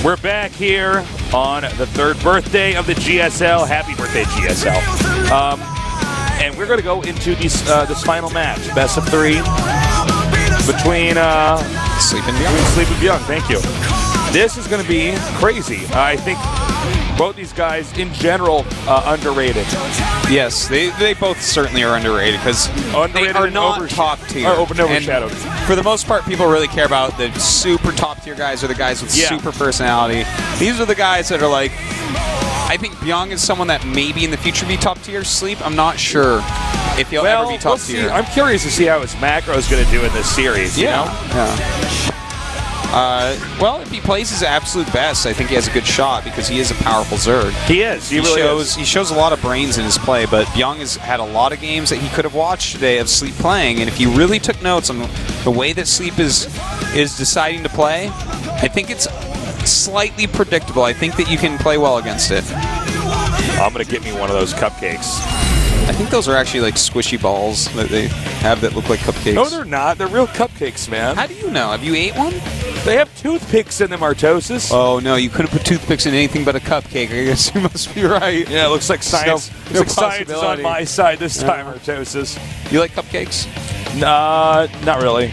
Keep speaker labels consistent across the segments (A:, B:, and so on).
A: We're back here on the third birthday of the GSL. Happy birthday, GSL. And we're going to go into this final match, best of 3, between
B: Sleep and
A: Bbyong. Thank you. This is going to be crazy. I think both these guys, in general, underrated.
B: Yes, they both certainly are underrated because they are not top tier.
A: Overshadowed.
B: For the most part, people really care about the super top tier guys or the guys with super personality. These are the guys that are like, I think Bbyong is someone that maybe in the future be top tier. Sleep, I'm not sure if he'll ever be top tier.
A: I'm curious to see how his macro is going to do in this series. You know?
B: Well, if he plays his absolute best, I think he has a good shot because he is a powerful Zerg.
A: He is. He really is.
B: He shows a lot of brains in his play, but Bbyong has had a lot of games that he could have watched today of Sleep playing, and if you really took notes on the way that Sleep is deciding to play, I think it's slightly predictable. I think that you can play well against it.
A: I'm going to get me one of those cupcakes.
B: I think those are actually like squishy balls that they have that look like cupcakes.
A: No, they're not. They're real cupcakes, man.
B: How do you know? Have you ate one?
A: They have toothpicks in them, Artosis.
B: Oh, no, you couldn't put toothpicks in anything but a cupcake. I guess you must be right.
A: Yeah, it looks like science. Looks like science is on my side this time, Artosis.
B: You like cupcakes?
A: Not really.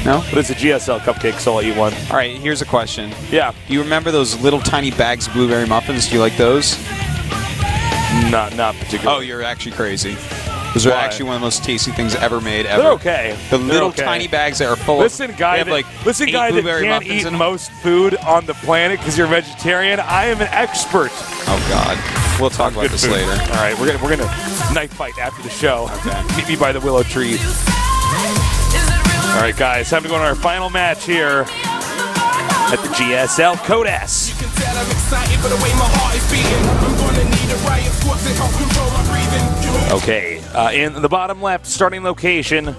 B: No?
A: But it's a GSL cupcake, so I'll eat one.
B: All right, here's a question.
A: Yeah.
B: You remember those little tiny bags of blueberry muffins? Do you like those?
A: Not particularly.
B: Oh, you're actually crazy. Those are actually one of the most tasty things ever made, ever.
A: They're okay.
B: The little tiny bags that are full
A: of... Guy that can't eat most food on the planet because you're a vegetarian, I am an expert.
B: Oh, God. We'll talk about this later.
A: All right, we're gonna knife fight after the show. Okay. Meet me by the willow tree. All right, guys, time to go on our final match here at the GSL Kodas. Okay, in the bottom left starting location,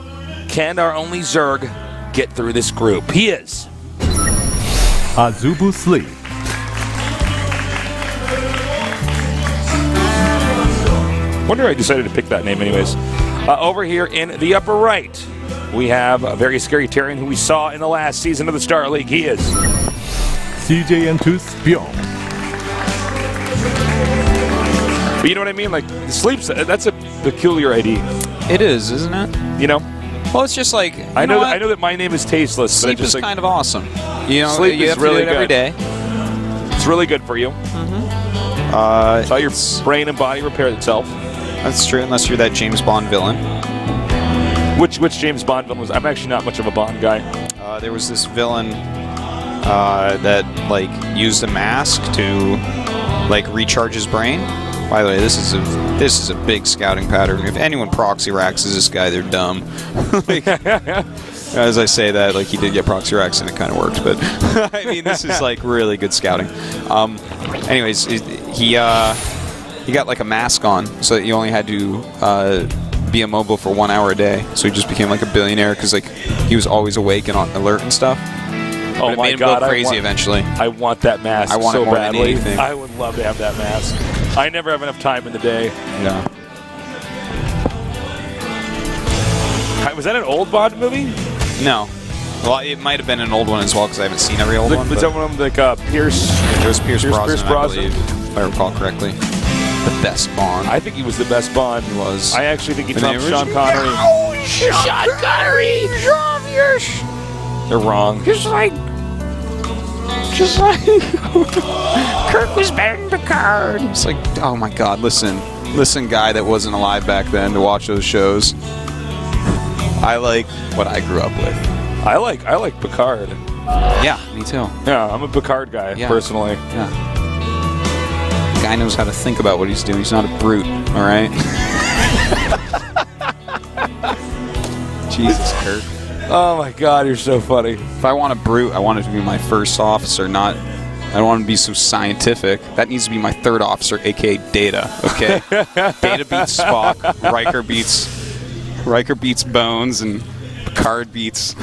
A: can our only Zerg get through this group? He is
C: Azubu Sleep.
A: Wonder why I decided to pick that name anyways. Over here in the upper right, we have a very scary Terran who we saw in the last season of the Star League. He is
C: CJN2's Bbyong.
A: But you know what I mean? Like, Sleep's, that's a peculiar ID.
B: It is, isn't it?
A: You know?
B: Well, it's just like,
A: I know that my name is tasteless.
B: Sleep is kind of awesome. You know,
A: Sleep
B: you
A: is
B: have
A: really
B: to do it every day.
A: It's really good for you. It's how your brain and body repair itself.
B: That's true, unless you're that James Bond villain.
A: Which James Bond villain was? I'm actually not much of a Bond guy.
B: There was this villain that like used a mask to like recharge his brain. By the way, this is a big scouting pattern. If anyone proxy racks as this guy, they're dumb. Like, as I say that, like he did get proxy racks and it kind of worked, but I mean this is like really good scouting. Anyways, he got like a mask on, so that he only had to be immobile for 1 hour a day. So he just became like a billionaire because like he was always awake and on alert and stuff.
A: Oh
B: but
A: my
B: it made him
A: God!
B: go crazy eventually.
A: I want that mask
B: I want
A: so
B: it more
A: badly.
B: than anything.
A: I would love to have that mask. I never have enough time in the day.
B: No.
A: Was that an old Bond movie?
B: No. Well, it might have been an old one as well because I haven't seen every old one.
A: Was that one of them like Pierce?
B: It was Pierce Brosnan, I
A: Brosnan,
B: believe, if I recall correctly. The best Bond.
A: I think he was the best Bond.
B: He was.
A: I actually think he trumped Sean Connery.
B: Oh, Sean Connery! Yes.
A: They're wrong.
B: Just like Kirk was better than Picard. It's like, oh my God, listen, guy that wasn't alive back then to watch those shows. I like what I grew up with.
A: I like Picard.
B: Yeah, me too.
A: Yeah, I'm a Picard guy, personally.
B: Yeah. The guy knows how to think about what he's doing. He's not a brute, all right? Jesus, Kirk.
A: Oh my God, you're so funny.
B: If I want a brute, I want it to be my first officer, not... I don't want to be so scientific. That needs to be my third officer, a.k.a. Data, okay? Data beats Spock, Riker beats Bones, and Picard beats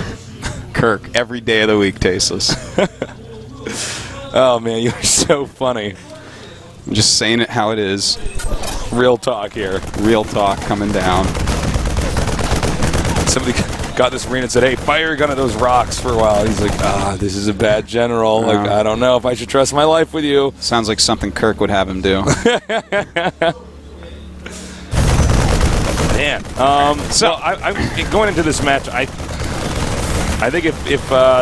B: Kirk every day of the week, Tasteless.
A: Oh man, you're so funny.
B: I'm just saying it how it is.
A: Real talk here.
B: Real talk coming down.
A: Somebody got this arena and said, hey, fire a gun at those rocks for a while. He's like, this is a bad general. Like, I don't know if I should trust my life with you.
B: Sounds like something Kirk would have him do.
A: Man. So I'm going into this match, I think if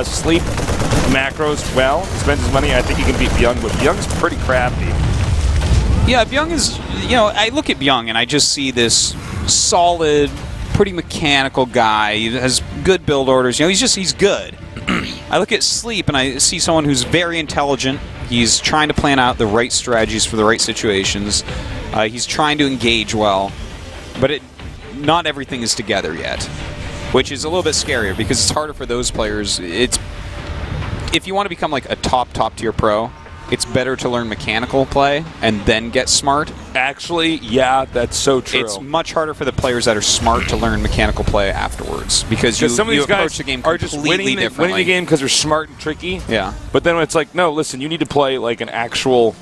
A: Sleep macros well, spends his money, I think he can beat Bbyong, but Bbyong's pretty crafty.
B: Yeah, Bbyong is, I look at Bbyong and I just see this solid, pretty mechanical guy. He has good build orders. He's good. I look at Sleep and I see someone who's very intelligent. He's trying to plan out the right strategies for the right situations. He's trying to engage well, but not everything is together yet, which is a little bit scarier because it's harder for those players. If you want to become like a top tier pro, it's better to learn mechanical play and then get smart.
A: Actually, yeah, that's so true.
B: It's much harder for the players that are smart to learn mechanical play afterwards because
A: some of these
B: approach
A: guys
B: the game
A: are just winning the game because they're smart and tricky.
B: Yeah.
A: But then it's like, no, listen, you need to play like an actual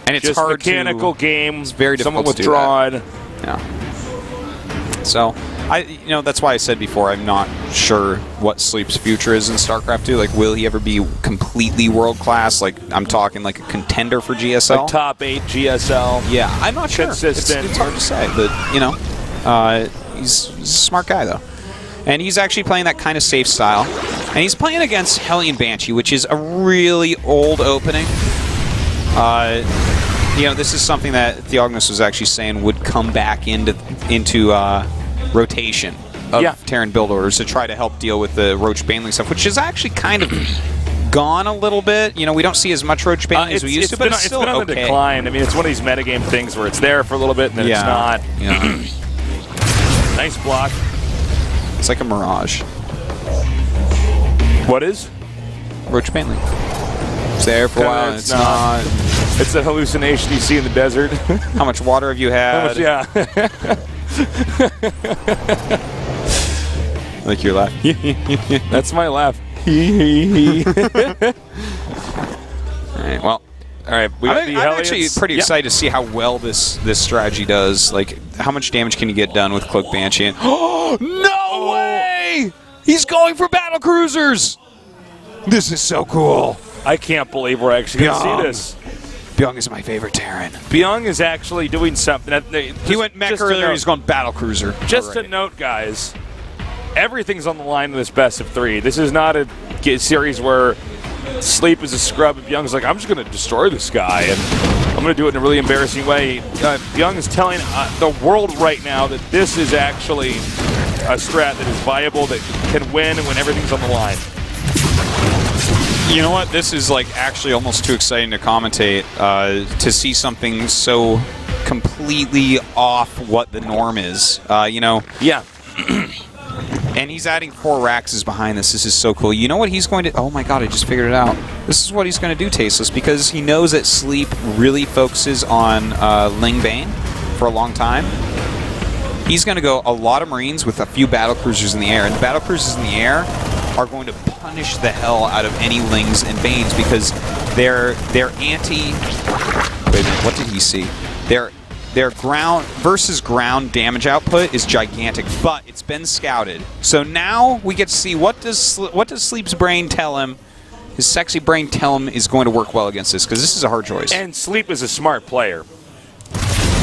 B: and it's
A: just
B: hard
A: mechanical game.
B: It's very difficult
A: somewhat
B: to do
A: withdrawn.
B: That. Yeah. So, that's why I said before, I'm not sure what Sleep's future is in StarCraft 2. Like, will he ever be completely world-class? Like, I'm talking like a contender for GSL?
A: Like top 8 GSL.
B: Yeah, I'm not sure.
A: Consistent.
B: It's hard to say, but, he's a smart guy, though. And he's actually playing that kind of safe style. And he's playing against Hellion Banshee, which is a really old opening. This is something that Theognis was actually saying would come back into rotation of Terran build orders to try to help deal with the Roach Baneling stuff, which is actually kind of gone a little bit. We don't see as much Roach Baneling as we used to, but it's still
A: been on
B: okay.
A: the decline. I mean, it's one of these metagame things where it's there for a little bit and then it's not.
B: Yeah.
A: Nice block.
B: It's like a mirage.
A: What is?
B: Roach Baneling. It's there for a while and it's not.
A: It's a hallucination you see in the desert.
B: How much water have you had?
A: Yeah.
B: Like your laugh.
A: That's my laugh.
B: All right. Well,
A: all right. I'm
B: actually pretty excited to see how well this strategy does. Like, how much damage can you get done with Cloak Banshee? And no way! He's going for battle cruisers. This is so cool.
A: I can't believe we're actually going to see this.
B: Bbyong is my favorite Terran.
A: Bbyong is actually doing something.
B: He went mech earlier, he's going battle cruiser.
A: Just a note, guys. Everything's on the line in this best of 3. This is not a series where Sleep is a scrub and Bbyong's like, I'm just going to destroy this guy, and I'm going to do it in a really embarrassing way. Bbyong is telling the world right now that this is actually a strat that is viable, that can win when everything's on the line.
B: You know what? This is like actually almost too exciting to commentate, to see something so completely off what the norm is.
A: Yeah.
B: And he's adding 4 Raxes behind this. This is so cool. You know what he's going to... Oh my god, I just figured it out. This is what he's going to do, Tasteless, because he knows that Sleep really focuses on Ling Bane for a long time. He's going to go a lot of Marines with a few battle cruisers in the air. And the battle cruisers in the air are going to punish the hell out of any Lings and Banes because their anti... Wait a minute, what did he see? Their ground versus ground damage output is gigantic, but it's been scouted. So now we get to see what does Sleep's brain tell him. His sexy brain tell him is going to work well against this because this is a hard choice.
A: And Sleep is a smart player.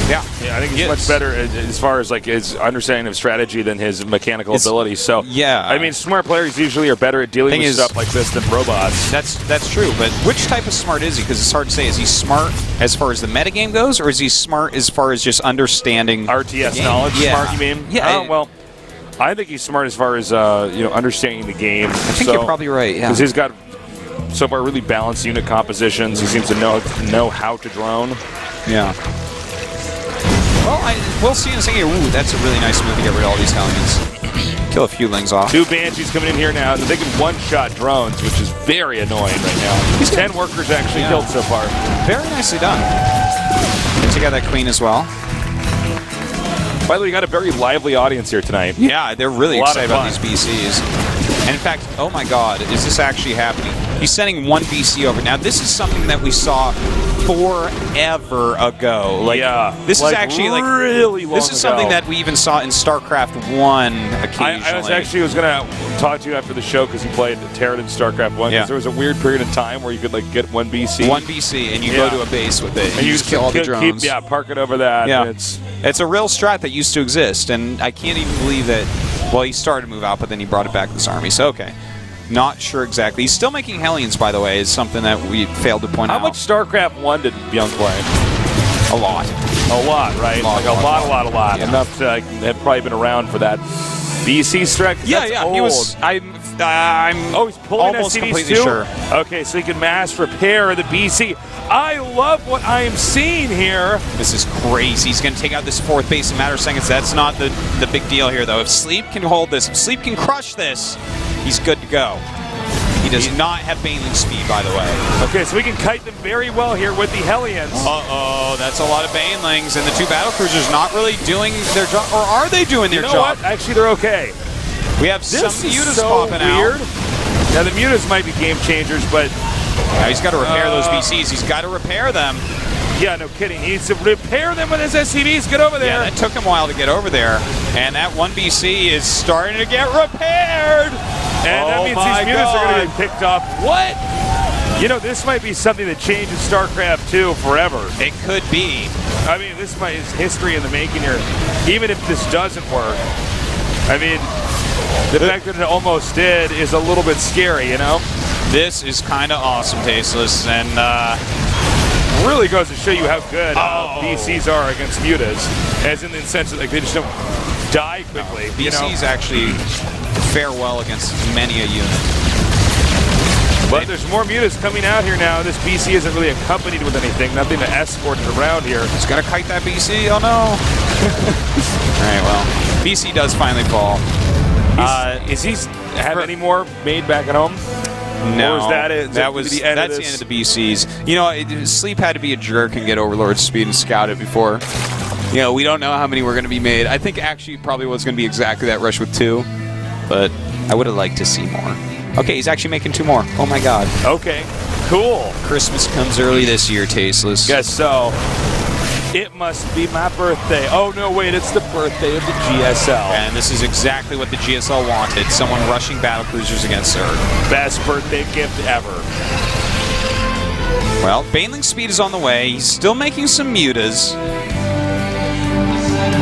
B: Yeah,
A: I think he's much better as far as like his understanding of strategy than his mechanical ability. So
B: yeah,
A: I mean, smart players usually are better at dealing with stuff like this than robots.
B: That's true. But which type of smart is he? Because it's hard to say. Is he smart as far as the metagame goes, or is he smart as far as just understanding
A: RTS knowledge?
B: Yeah.
A: Smart, you mean?
B: Yeah.
A: Well, I think he's smart as far as understanding the game.
B: I think you're probably right. Yeah.
A: Because he's got so far really balanced unit compositions. He seems to know how to drone.
B: Yeah. Well, we'll see in a second. Ooh, that's a really nice move to get rid of all these Hellions. Kill a few Lings off.
A: 2 Banshees coming in here now. They can one-shot drones, which is very annoying right now. 10 workers actually killed so far.
B: Very nicely done. Take out that Queen as well.
A: By the way, we got a very lively audience here tonight.
B: Yeah, they're really excited about these BCs. And in fact, oh my god, is this actually happening? He's sending one BC over. Now, this is something that we saw forever ago. Like, this is actually like
A: really long
B: This is something that we even saw in Starcraft 1 occasionally.
A: I was going to talk to you after the show because he played Terran in Starcraft 1. Because there was a weird period of time where you could like get one BC.
B: One BC, and you go to a base with it. And you just kill all the drones.
A: Park it over that.
B: Yeah.
A: And
B: it's a real strat that used to exist, and I can't even believe that. Well, he started to move out, but then he brought it back to this army. So, okay. Not sure exactly. He's still making Hellions, by the way, is something that we failed to point out.
A: How much StarCraft 1 did Bbyong play?
B: A lot.
A: A lot, right? A lot.
B: Yeah.
A: Enough to have probably been around for that BC strat.
B: Yeah.
A: Old.
B: He was.
A: He's pulling
B: almost
A: SCVs
B: completely
A: too?
B: sure.
A: Okay, so he can mass repair the BC. I love what I am seeing here.
B: This is crazy. He's going to take out this 4th base in a matter of seconds. That's not the big deal here, though. If Sleep can hold this, if Sleep can crush this, he's good to go. He does not have Baneling speed, by the way.
A: Okay, so we can kite them very well here with the Hellions.
B: Uh-oh, that's a lot of Banelings, and the 2 battlecruisers not really doing their job. Or are they doing their job?
A: You know what? Actually, they're okay.
B: We have some mutas popping
A: weird.
B: out.
A: Now, the mutas might be game changers, but...
B: Now he's got to repair those BCs. He's got to repair them.
A: Yeah, no kidding. He needs to repair them with his SCVs. Get over there.
B: Yeah, that took him a while to get over there. And that 1 BC is starting to get repaired.
A: And that means these mutas are going to get picked up. What? You know, this might be something that changes StarCraft 2 forever.
B: It could be.
A: I mean, this is history in the making here. Even if this doesn't work, I mean, the fact that it almost did is a little bit scary, you know?
B: This is kind of awesome, Tasteless, and
A: really goes to show you how good BCs are against mutas, as in the sense that like, they just don't die quickly.
B: BCs actually fare well against many a unit.
A: But there's more mutas coming out here now. This BC isn't really accompanied with anything, nothing to escort it around here.
B: He's got to kite that BC. Oh no! All right, well, BC does finally fall.
A: Is he have any more made back at home?
B: No,
A: or is that it?
B: That's the end of the BCs. You know, Sleep had to be a jerk and get Overlord speed and scout it before. You know, we don't know how many were going to be made. I think actually probably was going to be exactly that rush with 2, but I would have liked to see more. Okay, he's actually making 2 more. Oh my god.
A: Okay, cool.
B: Christmas comes early this year, Tasteless.
A: Guess so. It must be my birthday. Oh, no, wait, it's the birthday of the GSL.
B: And this is exactly what the GSL wanted. Someone rushing battlecruisers against Zerg.
A: Best birthday gift ever.
B: Well, Baneling speed is on the way. He's still making some mutas.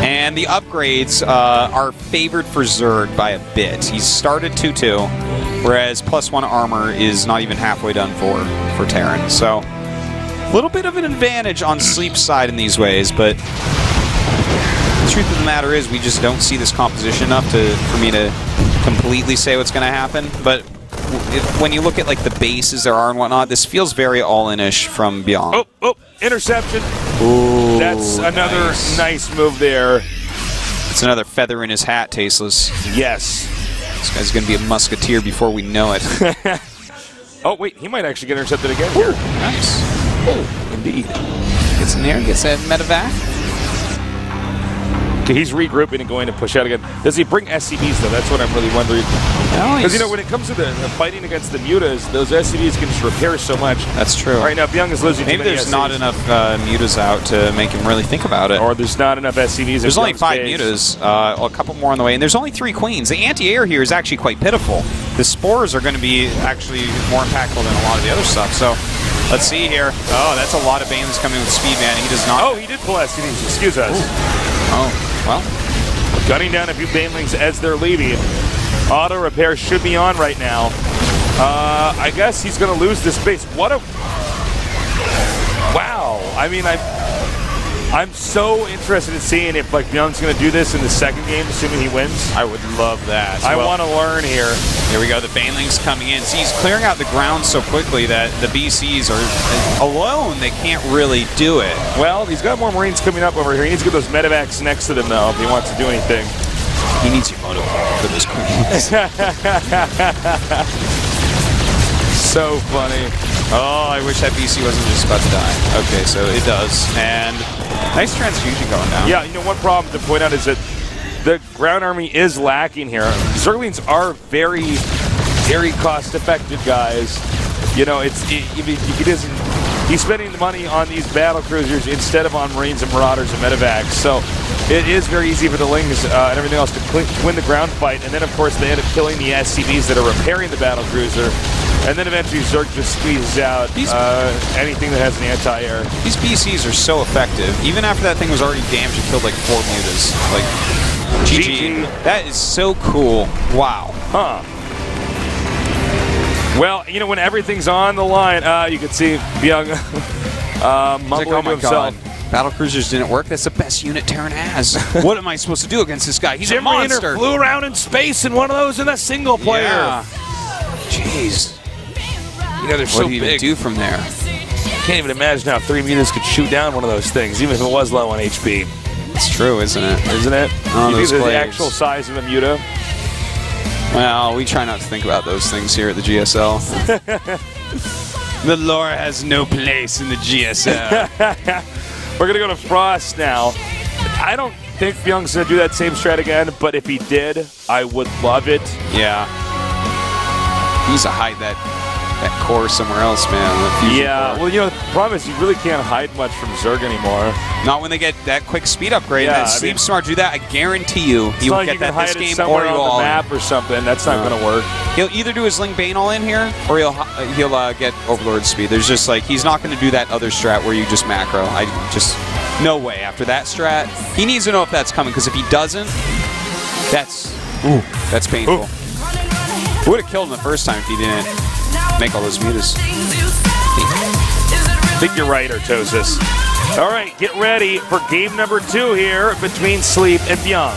B: And the upgrades are favored for Zerg by a bit. He's started 2-2, whereas +1 armor is not even halfway done for Terran. So, a little bit of an advantage on Sleep's side in these ways, but the truth of the matter is we just don't see this composition enough for me to completely say what's going to happen. But when you look at like the bases there are and whatnot, this feels very all-in-ish from Bbyong.
A: Oh, interception.
B: Ooh,
A: that's another nice move there.
B: It's another feather in his hat, Tasteless.
A: Yes.
B: This guy's going to be a musketeer before we know it.
A: Oh, wait, he might actually get intercepted again here.
B: Nice.
A: Oh, indeed.
B: Gets in there, gets that medevac.
A: Okay, he's regrouping and going to push out again. Does he bring SCVs, though? That's what I'm really wondering. Because, you know, when it comes to the fighting against the mutas, those SCVs can just repair so much.
B: That's true.
A: Right now, Bbyong is losing
B: Maybe there's not enough mutas out to make him really think about it.
A: Or there's not enough SCVs.
B: There's only 5 mutas, a couple more on the way, and there's only 3 queens. The anti-air here is actually quite pitiful. The spores are going to be actually more impactful than a lot of the other stuff, so let's see here. Oh, that's a lot of Banelings coming with speed, man. He does not...
A: Oh, he did pull SCVs. Excuse us.
B: Ooh. Oh. Well,
A: gunning down a few Banelings as they're leaving. Auto repair should be on right now. I guess he's going to lose this base. What a... Wow. I mean, I'm so interested in seeing if like Bbyong's going to do this in the second game, assuming he wins.
B: I would love that.
A: I want to learn here.
B: Here we go. The Banelings coming in. See, he's clearing out the ground so quickly that the BCs are alone. They can't really do it.
A: Well, he's got more Marines coming up over here. He needs to get those medevacs next to them, though, if he wants to do anything.
B: He needs your moto for this queens.
A: So funny.
B: Oh, I wish that BC wasn't just about to die. Okay, so it does. And nice transfusion going down.
A: Yeah, you know, one problem to point out is that the ground army is lacking here. Zerglings are very very cost-effective, guys. You know, he's spending the money on these battle cruisers instead of on Marines and Marauders and Medevacs. So it is very easy for the Lings and everything else to win the ground fight. And then, of course, they end up killing the SCVs that are repairing the battle cruiser. And then eventually Zerg just squeezes out anything that has an anti-air.
B: These BCs are so effective. Even after that thing was already damaged, it killed like 4 mutas. Like, GG. That is so cool. Wow.
A: Huh. Well, you know, when everything's on the line, you can see Bbyong mumbling
B: like, oh
A: to
B: my
A: himself.
B: God. Battle cruisers didn't work. That's the best unit Terran has. What am I supposed to do against this guy? He's a monster.
A: Flew around in space in one of those in a single player.
B: Yeah. Jeez.
A: You know, they're so big.
B: What do you even do from there?
A: Can't even imagine how 3 mutas could shoot down one of those things, even if it was low on HP.
B: It's true, isn't it?
A: Isn't it?
B: Oh,
A: you
B: those
A: think the
B: clays.
A: actual size of a muta?
B: Well, we try not to think about those things here at the GSL. The lore has no place in the GSL.
A: We're going to go to Frost now. I don't think Bbyong's going to do that same strat again, but if he did, I would love it.
B: Yeah. He needs to hide that core somewhere else, man.
A: Yeah, well, you know, the problem is you really can't hide much from Zerg anymore.
B: Not when they get that quick speed upgrade.
A: Yeah,
B: that Sleep Smart do that. I guarantee you, he will get that this game, or
A: you'll on the map or something. That's not going to work.
B: He'll either do his Ling Bane all in here, or he'll get Overlord speed. There's just like he's not going to do that other strat where you just macro. No way. After that strat, he needs to know if that's coming, because if he doesn't, that's painful. Ooh. Would have killed him the first time if he didn't make all those mutas.
A: I think you're right, Artosis. All right, get ready for game number 2 here between Sleep and Bbyong.